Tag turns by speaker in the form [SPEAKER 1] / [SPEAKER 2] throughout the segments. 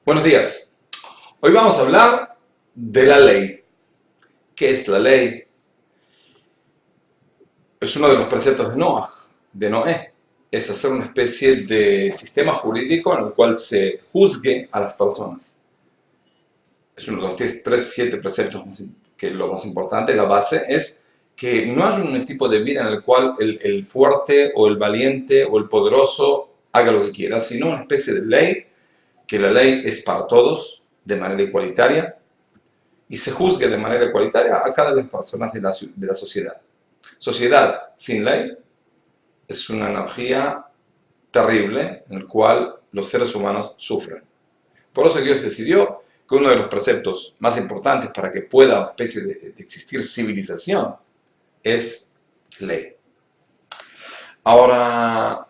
[SPEAKER 1] Buenos días. Hoy vamos a hablar de la ley. ¿Qué es la ley? Es uno de los preceptos de Noé. Es hacer una especie de sistema jurídico en el cual se juzgue a las personas. Es uno de los 7 preceptos que lo más importante, la base, es que no hay un tipo de vida en el cual el fuerte o el valiente o el poderoso haga lo que quiera, sino una especie de ley, que la ley es para todos, de manera igualitaria, y se juzgue de manera igualitaria a cada de las personas de la sociedad. Sociedad sin ley es una anarquía terrible en la cual los seres humanos sufren. Por eso Dios decidió que uno de los preceptos más importantes para que pueda especie de existir civilización es ley. Ahora,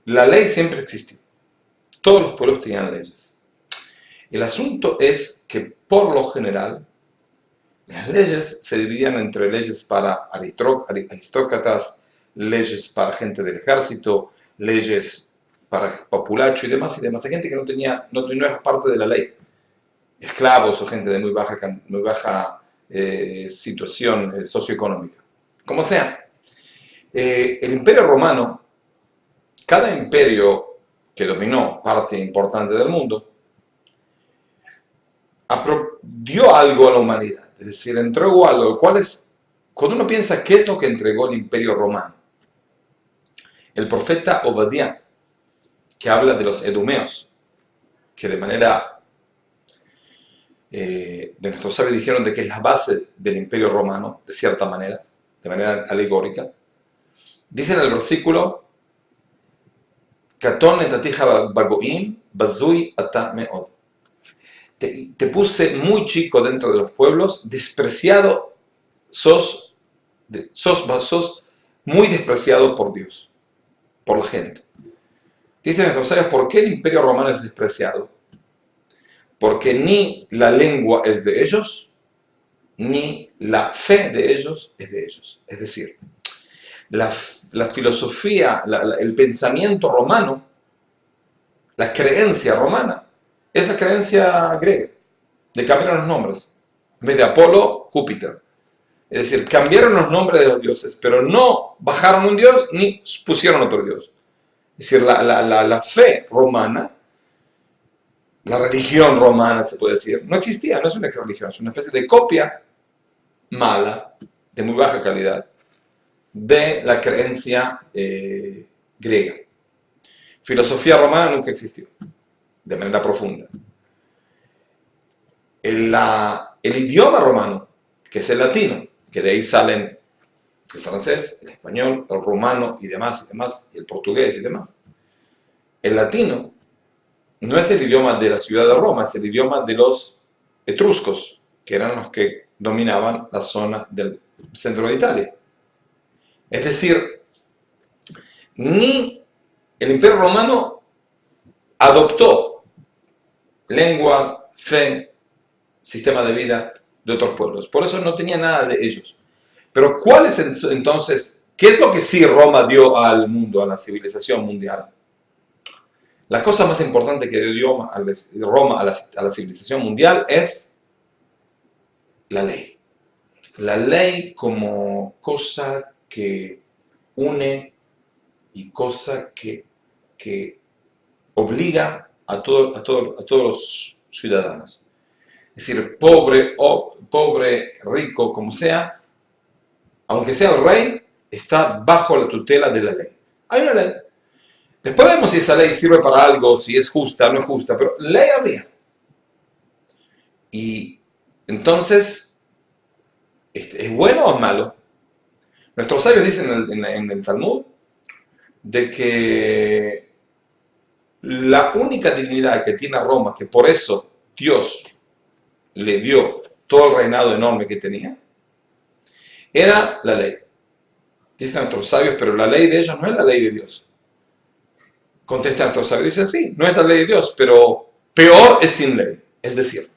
[SPEAKER 1] la ley siempre existió. Todos los pueblos tenían leyes. El asunto es que, por lo general, las leyes se dividían entre leyes para aristócratas, leyes para gente del ejército, leyes para populacho y demás. Hay gente que no era parte de la ley. Esclavos o gente de muy baja situación socioeconómica. Como sea, el Imperio Romano, cada imperio que dominó parte importante del mundo, dio algo a la humanidad, es decir, entregó algo. Cuando uno piensa qué es lo que entregó el Imperio Romano, el profeta Obadiah, que habla de los edomeos, que de nuestros sabios dijeron de que es la base del Imperio Romano, de cierta manera, de manera alegórica, dice en el versículo: Katon netatiha bagoim, bazui ata meod. Te puse muy chico dentro de los pueblos, despreciado, sos muy despreciado por Dios, por la gente. Dicen nuestros sabios, ¿por qué el Imperio Romano es despreciado? Porque ni la lengua es de ellos, ni la fe de ellos es de ellos. Es decir, la filosofía, el pensamiento romano, la creencia romana, es la creencia griega. Le cambiaron los nombres. En vez de Apolo, Júpiter. Es decir, cambiaron los nombres de los dioses, pero no bajaron un dios ni pusieron otro dios. Es decir, la fe romana, la religión romana, se puede decir, no existía, no es una religión, es una especie de copia mala, de muy baja calidad, de la creencia griega. Filosofía romana nunca existió, de manera profunda. El idioma romano, que es el latino, que de ahí salen el francés, el español, el rumano y demás, y el portugués y demás. El latino no es el idioma de la ciudad de Roma, es el idioma de los etruscos, que eran los que dominaban la zona del centro de Italia. Es decir, ni el Imperio Romano adoptó lengua, fe, sistema de vida de otros pueblos. Por eso no tenía nada de ellos. Pero ¿cuál es entonces, qué es lo que sí Roma dio al mundo, a la civilización mundial? La cosa más importante que dio Roma a la civilización mundial es la ley. La ley como cosa que une y cosa que obliga a todos los ciudadanos. Es decir, pobre, rico, como sea, aunque sea el rey, está bajo la tutela de la ley. Hay una ley. Después vemos si esa ley sirve para algo, si es justa o no es justa, pero ley había. Y entonces, ¿es bueno o es malo? Nuestros sabios dicen en el Talmud de que la única dignidad que tiene Roma, que por eso Dios le dio todo el reinado enorme que tenía, era la ley. Dicen nuestros sabios, pero la ley de ellos no es la ley de Dios. Contesta nuestros sabios, dicen sí, no es la ley de Dios, pero peor es sin ley. Es decir,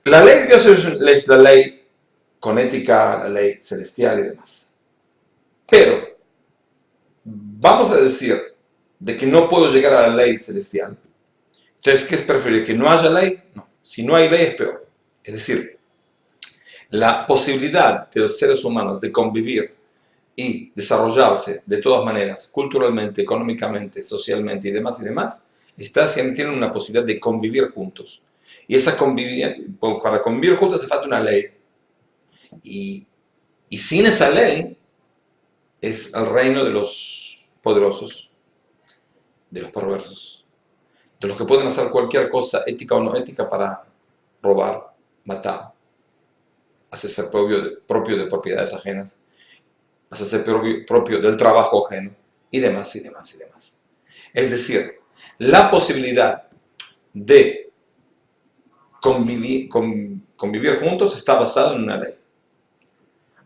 [SPEAKER 1] la ley de Dios es la ley con ética, la ley celestial y demás. Pero vamos a decir de que no puedo llegar a la ley celestial. Entonces, ¿qué es preferible? ¿Que no haya ley? No. Si no hay ley es peor. Es decir, la posibilidad de los seres humanos de convivir y desarrollarse de todas maneras, culturalmente, económicamente, socialmente y demás, está si tienen una posibilidad de convivir juntos. Y para convivir juntos hace falta una ley. Y sin esa ley es el reino de los poderosos, de los perversos, de los que pueden hacer cualquier cosa, ética o no ética, para robar, matar, hacerse propio de propiedades ajenas, hacerse propio del trabajo ajeno, y demás, y demás, y demás. Es decir, la posibilidad de convivir juntos está basada en una ley.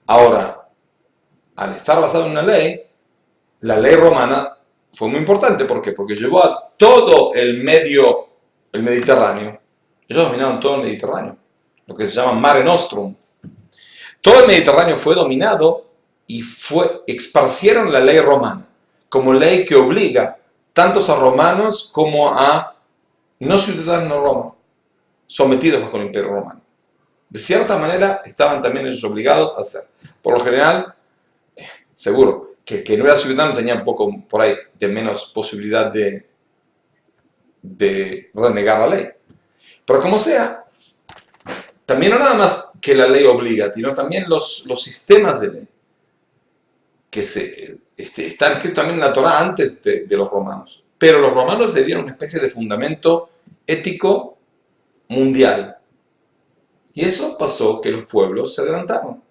[SPEAKER 1] Ahora, al estar basado en una ley, la ley romana fue muy importante. ¿Por qué? Porque llevó a todo el Mediterráneo. Ellos dominaban todo el Mediterráneo, lo que se llama Mare Nostrum. Todo el Mediterráneo fue dominado y esparcieron la ley romana como ley que obliga tanto a romanos como a no ciudadanos de Roma, sometidos bajo el Imperio Romano. De cierta manera estaban también ellos obligados a hacer. Por lo general, seguro, que el que no era ciudadano tenía un poco por ahí de menos posibilidad de renegar la ley. Pero como sea, también no nada más que la ley obliga, sino también los sistemas de ley, que están escritos también en la Torá antes de los romanos. Pero los romanos le dieron una especie de fundamento ético mundial. Y eso pasó que los pueblos se adelantaron.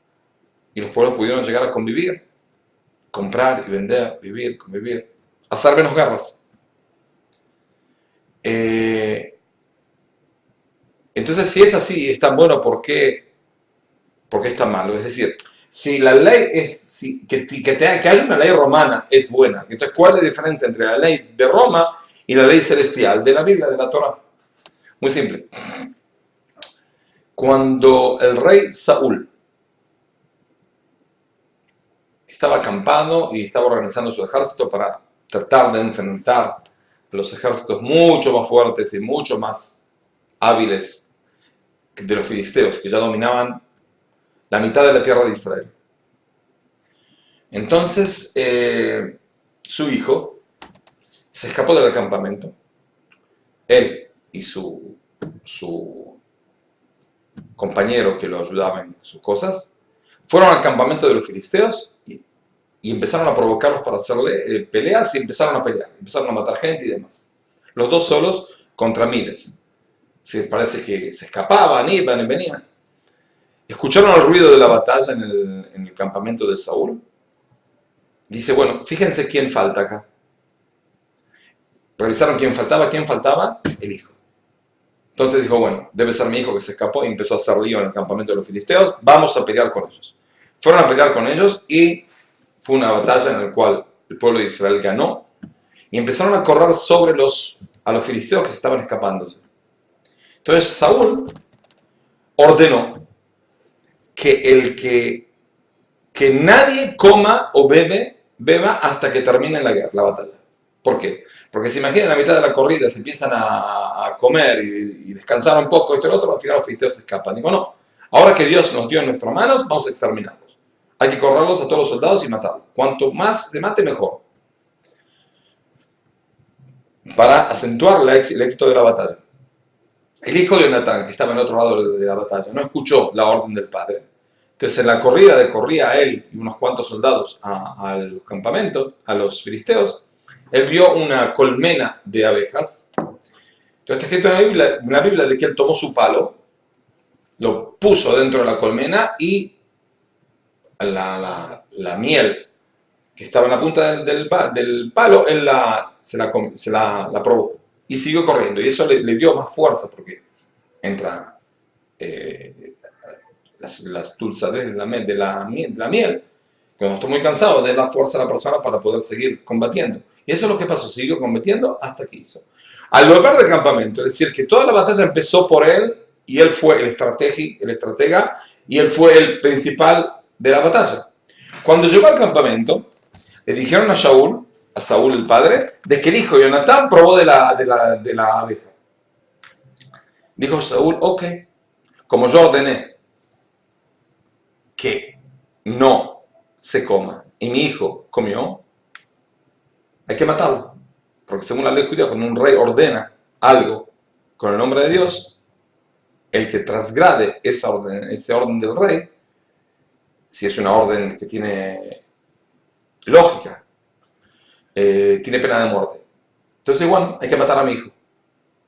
[SPEAKER 1] Y los pueblos pudieron llegar a convivir, comprar y vender, vivir, convivir, hacer menos guerras. Entonces, si es así, es tan bueno, ¿por qué es tan malo? Es decir, si la ley es, que haya una ley romana es buena, entonces, ¿cuál es la diferencia entre la ley de Roma y la ley celestial de la Biblia, de la Torá? Muy simple. Cuando el rey Saúl estaba acampado y estaba organizando su ejército para tratar de enfrentar a los ejércitos mucho más fuertes y mucho más hábiles de los filisteos, que ya dominaban la mitad de la tierra de Israel. Entonces, su hijo se escapó del campamento. Él y su compañero que lo ayudaba en sus cosas, fueron al campamento de los filisteos y empezaron a provocarlos para hacerle peleas, y empezaron a pelear, empezaron a matar gente y demás. Los dos solos contra miles. Sí, parece que se escapaban, iban y venían. Escucharon el ruido de la batalla en el campamento de Saúl. Dice, bueno, fíjense quién falta acá. Revisaron quién faltaba, el hijo. Entonces dijo, bueno, debe ser mi hijo que se escapó, y empezó a hacer lío en el campamento de los filisteos, vamos a pelear con ellos. Fueron a pelear con ellos y fue una batalla en la cual el pueblo de Israel ganó, y empezaron a correr sobre a los filisteos que se estaban escapándose. Entonces Saúl ordenó que nadie coma o beba hasta que termine la batalla. ¿Por qué? Porque se imaginan, en la mitad de la corrida se empiezan a comer y descansar un poco, esto y lo otro, al final los filisteos se escapan. Digo, no, ahora que Dios nos dio en nuestras manos, vamos a exterminarlos. Hay que correrlos a todos los soldados y matarlos. Cuanto más se mate, mejor. Para acentuar el éxito de la batalla. El hijo de Jonatán, que estaba en el otro lado de la batalla, no escuchó la orden del padre. Entonces en la corrida corría él y unos cuantos soldados al campamento, a los filisteos. Él vio una colmena de abejas. Entonces está escrito en la Biblia de que él tomó su palo, lo puso dentro de la colmena, y la miel que estaba en la punta del palo, él se la probó y siguió corriendo. Y eso le dio más fuerza, porque entra las dulzades de la miel. Cuando estoy muy cansado, de la fuerza a la persona para poder seguir combatiendo. Y eso es lo que pasó, siguió combatiendo hasta que hizo. Al volver del campamento, es decir, que toda la batalla empezó por él, y él fue el estratega, y él fue el principal de la batalla. Cuando llegó al campamento, le dijeron a Saúl el padre, de que el hijo Jonatán probó de la abeja. Dijo Saúl, ok, como yo ordené que no se coma y mi hijo comió, hay que matarlo. Porque según la ley judía, cuando un rey ordena algo con el nombre de Dios, el que transgrade ese orden del rey, si es una orden que tiene lógica, tiene pena de muerte. Entonces, bueno, hay que matar a mi hijo.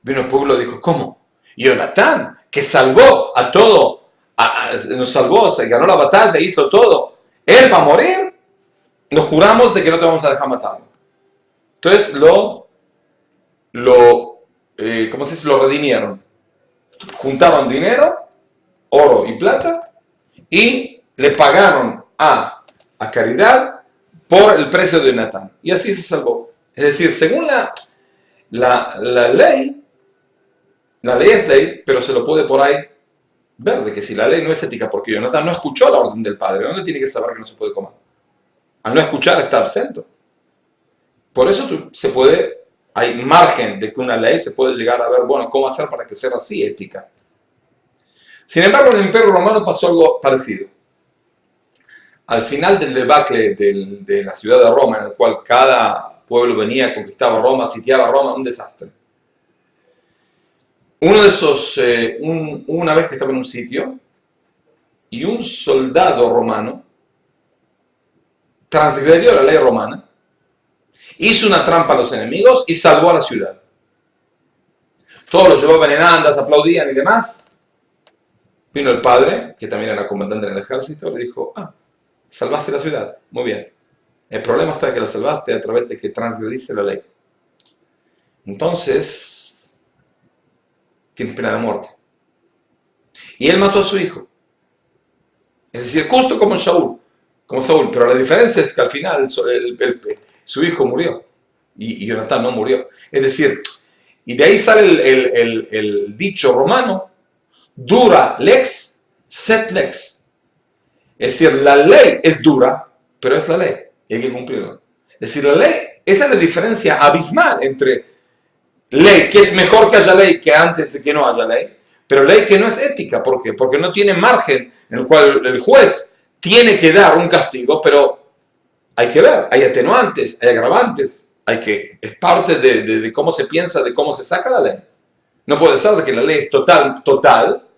[SPEAKER 1] Vino el pueblo y dijo, ¿cómo? Jonatán, que salvó a todo, nos salvó, se ganó la batalla, hizo todo, él va a morir, nos juramos de que no te vamos a dejar matarlo. Entonces ¿cómo se dice? Lo redimieron. Juntaron dinero, oro y plata, y le pagaron a caridad por el precio de Jonatán. Y así se salvó. Es decir, según la ley es ley, pero se lo puede por ahí ver de que si la ley no es ética, porque Jonatán no escuchó la orden del padre, ¿dónde tiene que saber que no se puede comer? Al no escuchar está absento. Por eso hay margen de que una ley se puede llegar a ver, bueno, cómo hacer para que sea así ética. Sin embargo, en el Imperio Romano pasó algo parecido. Al final del debacle de la ciudad de Roma, en el cual cada pueblo venía, conquistaba Roma, sitiaba Roma, un desastre. Uno de esos, una vez que estaba en un sitio, y un soldado romano transgredió la ley romana, hizo una trampa a los enemigos y salvó a la ciudad. Todos los llevaban en andas, aplaudían y demás. Vino el padre, que también era comandante en el ejército, le dijo, salvaste la ciudad, muy bien. El problema está que la salvaste a través de que transgrediste la ley. Entonces, tienes pena de muerte. Y él mató a su hijo. Es decir, justo como Saúl, pero la diferencia es que al final su hijo murió y Jonatán no murió. Es decir, y de ahí sale el dicho romano, dura lex, sed lex. Es decir, la ley es dura, pero es la ley y hay que cumplirla. Es decir, la ley, esa es la diferencia abismal entre ley, que es mejor que haya ley que antes de que no haya ley, pero ley que no es ética. ¿Por qué? Porque no tiene margen en el cual el juez tiene que dar un castigo, pero hay que ver, hay atenuantes, hay agravantes, es parte de cómo se piensa, de cómo se saca la ley. No puede ser de que la ley es total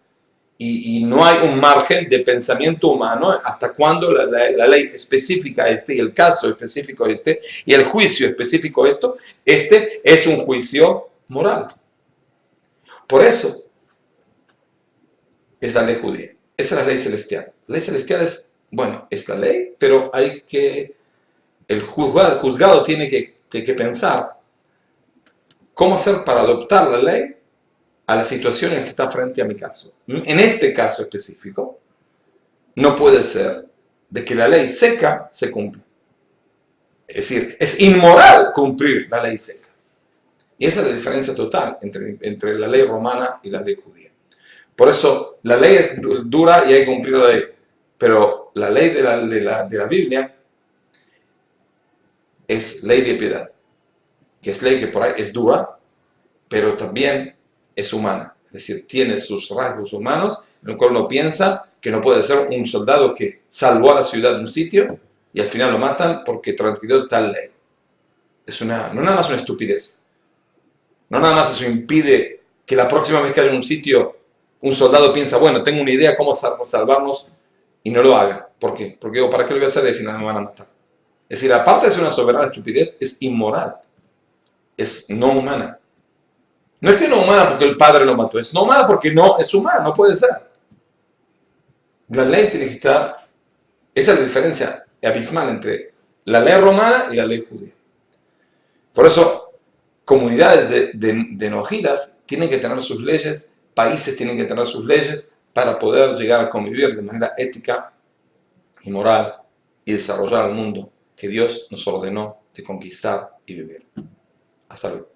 [SPEAKER 1] y no hay un margen de pensamiento humano hasta cuando la ley específica y el caso específico y el juicio específico es un juicio moral. Por eso es la ley judía. Esa es la ley celestial. La ley celestial es la ley, pero el juzgado tiene que pensar cómo hacer para adoptar la ley a la situación en la que está frente a mi caso. En este caso específico, no puede ser de que la ley seca se cumpla. Es decir, es inmoral cumplir la ley seca. Y esa es la diferencia total entre la ley romana y la ley judía. Por eso, la ley es dura y hay que cumplir la ley. Pero la ley de la Biblia es ley de piedad. Que es ley que por ahí es dura, pero también es humana. Es decir, tiene sus rasgos humanos, en el cual uno piensa que no puede ser un soldado que salvó a la ciudad de un sitio y al final lo matan porque transgredió tal ley. No nada más una estupidez. No nada más eso impide que la próxima vez que haya un sitio, un soldado piensa, bueno, tengo una idea cómo salvarnos y no lo haga. ¿Por qué? Porque digo, ¿para qué lo voy a hacer? Y al final me van a matar. Es decir, aparte de ser una soberana estupidez, es inmoral. Es no humana. No es que no humana porque el padre lo mató, es no humana porque no es humana, no puede ser. La ley tiene que estar, esa es la diferencia abismal entre la ley romana y la ley judía. Por eso, comunidades de nojidas tienen que tener sus leyes, países tienen que tener sus leyes para poder llegar a convivir de manera ética y moral y desarrollar el mundo que Dios nos ordenó de conquistar y vivir. Hasta luego.